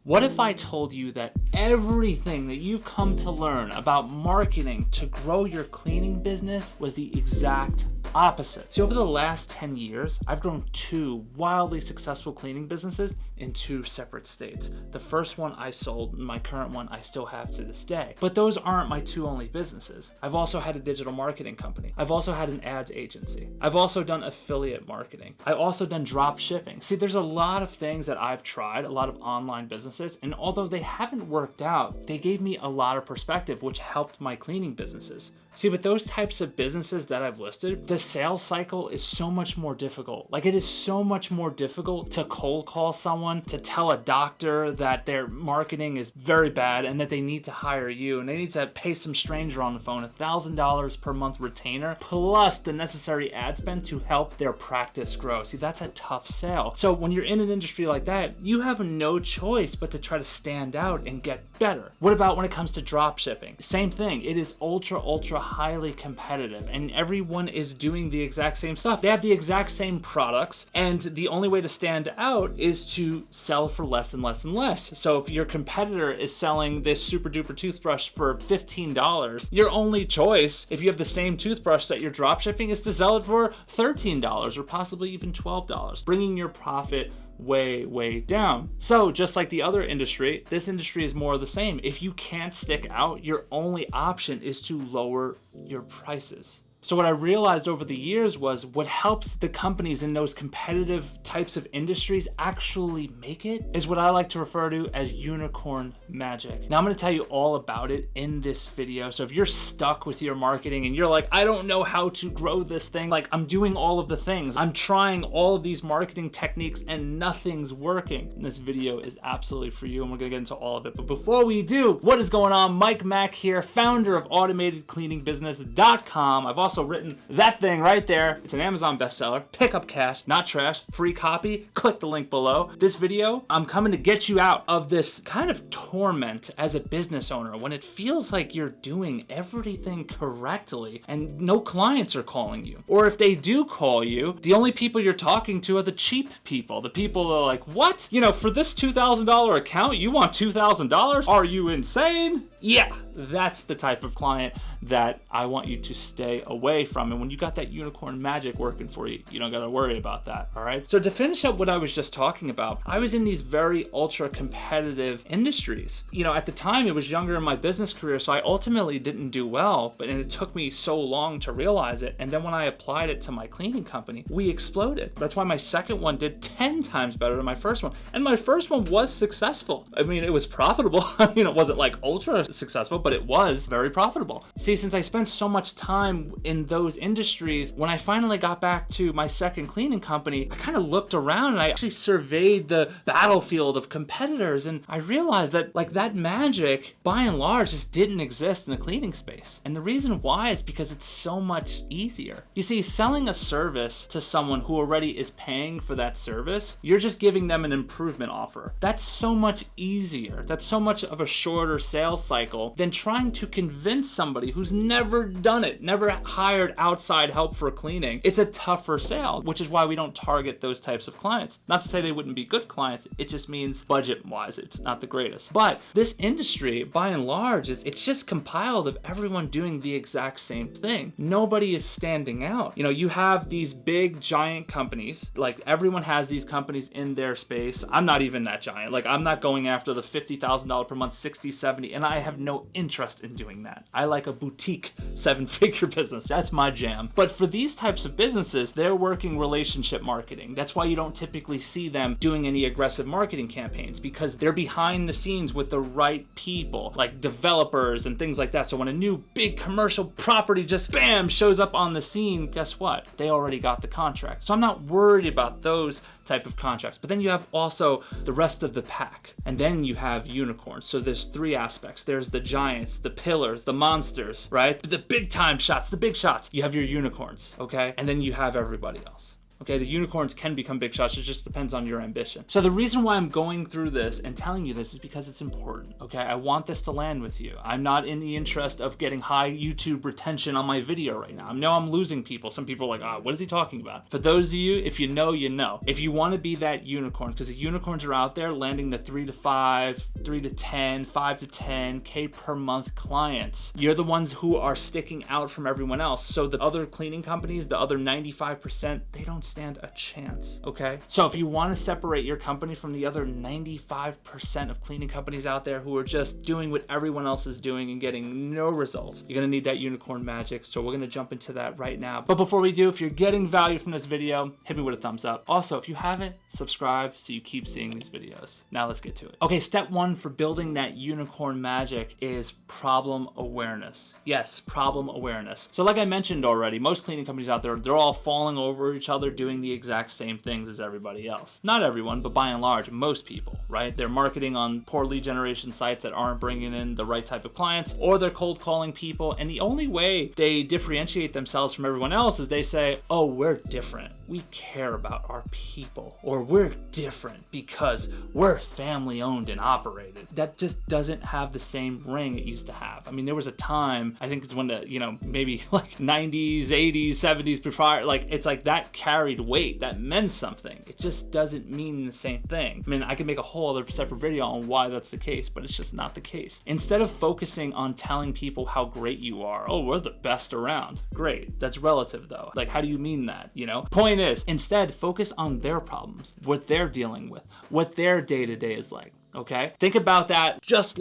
What if I told you that everything that you've come to learn about marketing to grow your cleaning business was the exact opposite? See, over the last 10 years, I've grown 2 wildly successful cleaning businesses in 2 separate states. The first one I sold, and my current one I still have to this day. But those aren't my 2 only businesses. I've also had a digital marketing company. I've also had an ads agency. I've also done affiliate marketing. I've also done drop shipping. See, there's a lot of things that I've tried, a lot of online businesses, and although they haven't worked out, they gave me a lot of perspective, which helped my cleaning businesses. See, with those types of businesses that I've listed, the sales cycle is so much more difficult. Like, it is so much more difficult to cold call someone, to tell a doctor that their marketing is very bad and that they need to hire you, and they need to pay some stranger on the phone $1,000 per month retainer, plus the necessary ad spend to help their practice grow. See, that's a tough sale. So when you're in an industry like that, you have no choice but to try to stand out and get better. What about when it comes to drop shipping? Same thing. It is ultra highly competitive, and everyone is doing the exact same stuff. They have the exact same products, and the only way to stand out is to sell for less and less and less. So if your competitor is selling this super duper toothbrush for $15, your only choice, if you have the same toothbrush that you're drop shipping, is to sell it for $13 or possibly even $12, bringing your profit way down. So just like the other industry, this industry is more of the same. If you can't stick out, your only option is to lower your prices. So what I realized over the years was what helps the companies in those competitive types of industries actually make it is what I like to refer to as unicorn magic. Now I'm going to tell you all about it in this video. So if you're stuck with your marketing and you're like, I don't know how to grow this thing, like I'm doing all of the things, I'm trying all of these marketing techniques and nothing's working, this video is absolutely for you, and we're going to get into all of it. But before we do, what is going on? Mike Mack here, founder of AutomatedCleaningBusiness.com. I've also written that thing right there. It's an Amazon bestseller. Pick up cash, not trash, free copy. Click the link below. This video, I'm coming to get you out of this kind of torment as a business owner when it feels like you're doing everything correctly and no clients are calling you. Or if they do call you, the only people you're talking to are the cheap people. The people that are like, what? You know, for this $2,000 account, you want $2,000? Are you insane? Yeah, that's the type of client that I want you to stay away from. And when you got that unicorn magic working for you, you don't got to worry about that, all right? So to finish up what I was just talking about, I was in these very ultra competitive industries. You know, at the time, it was younger in my business career, so I ultimately didn't do well, but it took me so long to realize it. And then when I applied it to my cleaning company, we exploded. That's why my second one did 10 times better than my first one. And my first one was successful. I mean, it was profitable. I mean, it wasn't like ultra successful, but it was very profitable. See, since I spent so much time in those industries, when I finally got back to my second cleaning company, I kind of looked around and I actually surveyed the battlefield of competitors, and I realized that like that magic, by and large, just didn't exist in the cleaning space. And the reason why is because it's so much easier. You see, selling a service to someone who already is paying for that service, you're just giving them an improvement offer. That's so much easier. That's so much of a shorter sales cycle than trying to convince somebody who's never done it, never hired outside help for cleaning. It's a tougher sale, which is why we don't target those types of clients. Not to say they wouldn't be good clients, it just means budget-wise, it's not the greatest. But this industry, by and large, it's just compiled of everyone doing the exact same thing. Nobody is standing out. You know, you have these big, giant companies, like everyone has these companies in their space. I'm not even that giant. Like, I'm not going after the $50,000 per month, 60, 70, and I have no interest in doing that. I like a boutique 7-figure business. That's my jam. But for these types of businesses, they're working relationship marketing. That's why you don't typically see them doing any aggressive marketing campaigns, because they're behind the scenes with the right people, like developers and things like that. So when a new big commercial property just bam shows up on the scene, guess what? They already got the contract. So I'm not worried about those type of contracts. But then you have also the rest of the pack, and then you have unicorns. So there's 3 aspects. There's the giants, the pillars, the monsters, right? The big time shots, the big shots. You have your unicorns, okay? And then you have everybody else. Okay, the unicorns can become big shots. It just depends on your ambition. So the reason why I'm going through this and telling you this is because it's important. Okay, I want this to land with you. I'm not in the interest of getting high YouTube retention on my video right now. I know I'm losing people. Some people are like, what is he talking about? For those of you, if you know, you know. If you want to be that unicorn, because the unicorns are out there landing the 3 to 5, 3 to 10, 5 to 10K per month clients. You're the ones who are sticking out from everyone else. So the other cleaning companies, the other 95%, they don't stand a chance, okay? So if you want to separate your company from the other 95% of cleaning companies out there who are just doing what everyone else is doing and getting no results, you're gonna need that unicorn magic. So we're gonna jump into that right now. But before we do, if you're getting value from this video, hit me with a thumbs up. Also, if you haven't, subscribe so you keep seeing these videos. Now let's get to it. Okay, step one for building that unicorn magic is problem awareness. Yes, problem awareness. So like I mentioned already, most cleaning companies out there, they're all falling over each other, doing the exact same things as everybody else. Not everyone, but by and large, most people, right? They're marketing on poor lead generation sites that aren't bringing in the right type of clients, or they're cold calling people. And the only way they differentiate themselves from everyone else is they say, oh, we're different. We care about our people, or we're different because we're family owned and operated. That just doesn't have the same ring it used to have. I mean, there was a time, I think it's when the, maybe like 90s, 80s, 70s before, like it's like that carried weight, that meant something. It just doesn't mean the same thing. I mean, I could make a whole other separate video on why that's the case, but it's just not the case. Instead of focusing on telling people how great you are, oh, we're the best around. Great. That's relative though. Like, how do you mean that? Point is, instead focus on their problems, what they're dealing with, what their day-to-day is like. Okay? Think about that just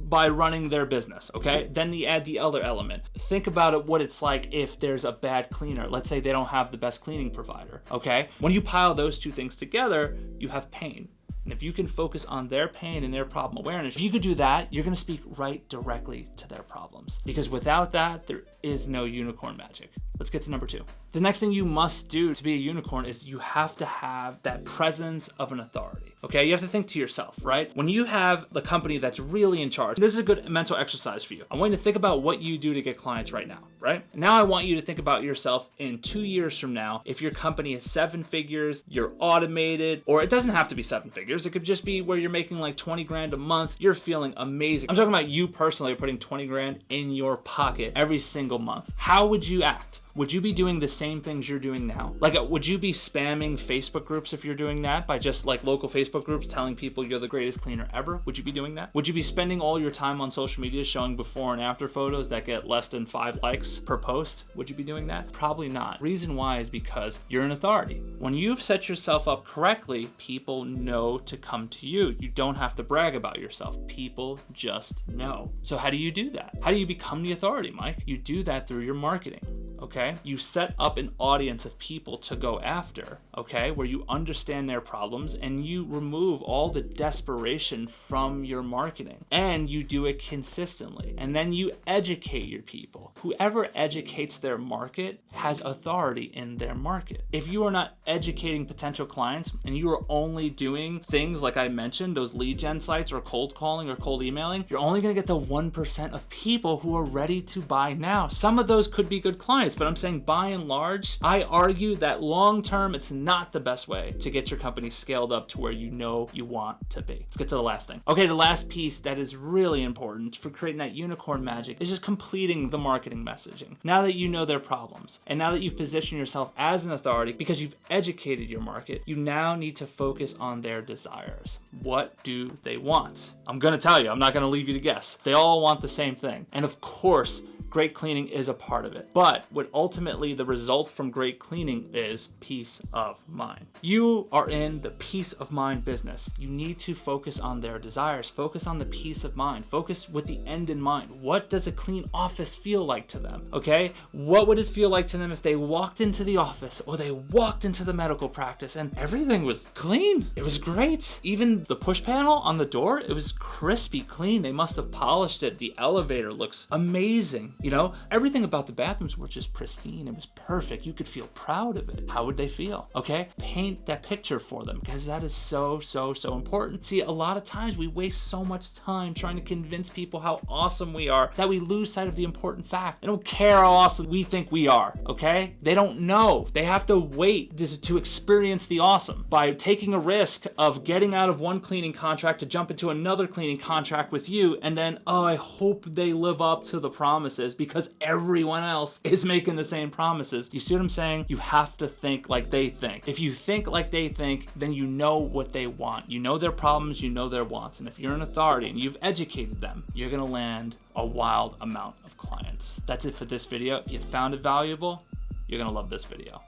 by running their business, okay? Then you add the other element. Think about it, what it's like if there's a bad cleaner. Let's say they don't have the best cleaning provider, okay? When you pile those two things together, you have pain. And if you can focus on their pain and their problem awareness, if you could do that, you're gonna speak right directly to their problems. Because without that, there is no unicorn magic. Let's get to number 2. The next thing you must do to be a unicorn is you have to have that presence of an authority. Okay, you have to think to yourself, right? When you have the company that's really in charge, this is a good mental exercise for you. I want you to think about what you do to get clients right now, right? Now I want you to think about yourself in 2 years from now. If your company is 7 figures, you're automated, or it doesn't have to be 7 figures. It could just be where you're making like 20 grand a month. You're feeling amazing. I'm talking about you personally putting 20 grand in your pocket every single month. How would you act? Would you be doing the same things you're doing now? Like, would you be spamming Facebook groups if you're doing that by just like local Facebook groups telling people you're the greatest cleaner ever? Would you be doing that? Would you be spending all your time on social media showing before and after photos that get less than 5 likes per post? Would you be doing that? Probably not. Reason why is because you're an authority. When you've set yourself up correctly, people know to come to you. You don't have to brag about yourself. People just know. So how do you do that? How do you become the authority, Mike? You do that through your marketing. Okay? You set up an audience of people to go after, okay? Where you understand their problems and you remove all the desperation from your marketing, and you do it consistently. And then you educate your people. Whoever educates their market has authority in their market. If you are not educating potential clients and you are only doing things like I mentioned, those lead gen sites or cold calling or cold emailing, you're only gonna get the 1% of people who are ready to buy now. Some of those could be good clients, but I'm saying by and large, I argue that long term, it's not the best way to get your company scaled up to where you know you want to be. Let's get to the last thing. Okay, the last piece that is really important for creating that unicorn magic is just completing the marketing messaging. Now that you know their problems, and now that you've positioned yourself as an authority because you've educated your market, you now need to focus on their desires. What do they want? I'm gonna tell you, I'm not gonna leave you to guess. They all want the same thing. And of course, great cleaning is a part of it. But what ultimately the result from great cleaning is peace of mind. You are in the peace of mind business. You need to focus on their desires. Focus on the peace of mind. Focus with the end in mind. What does a clean office feel like to them? Okay? What would it feel like to them if they walked into the office or they walked into the medical practice and everything was clean? It was great. Even the push panel on the door, it was crispy clean. They must have polished it. The elevator looks amazing. You know, everything about the bathrooms were just pristine. It was perfect. You could feel proud of it. How would they feel? Okay, paint that picture for them, because that is so important. See, a lot of times we waste so much time trying to convince people how awesome we are that we lose sight of the important fact. They don't care how awesome we think we are, okay? They don't know. They have to wait to experience the awesome by taking a risk of getting out of one cleaning contract to jump into another cleaning contract with you, and then, oh, I hope they live up to the promises because everyone else is making the same promises. You see what I'm saying? You have to think like they think. If you think like they think, then you know what they want. You know their problems, you know their wants. And if you're an authority and you've educated them, you're gonna land a wild amount of clients. That's it for this video. If you found it valuable, you're gonna love this video.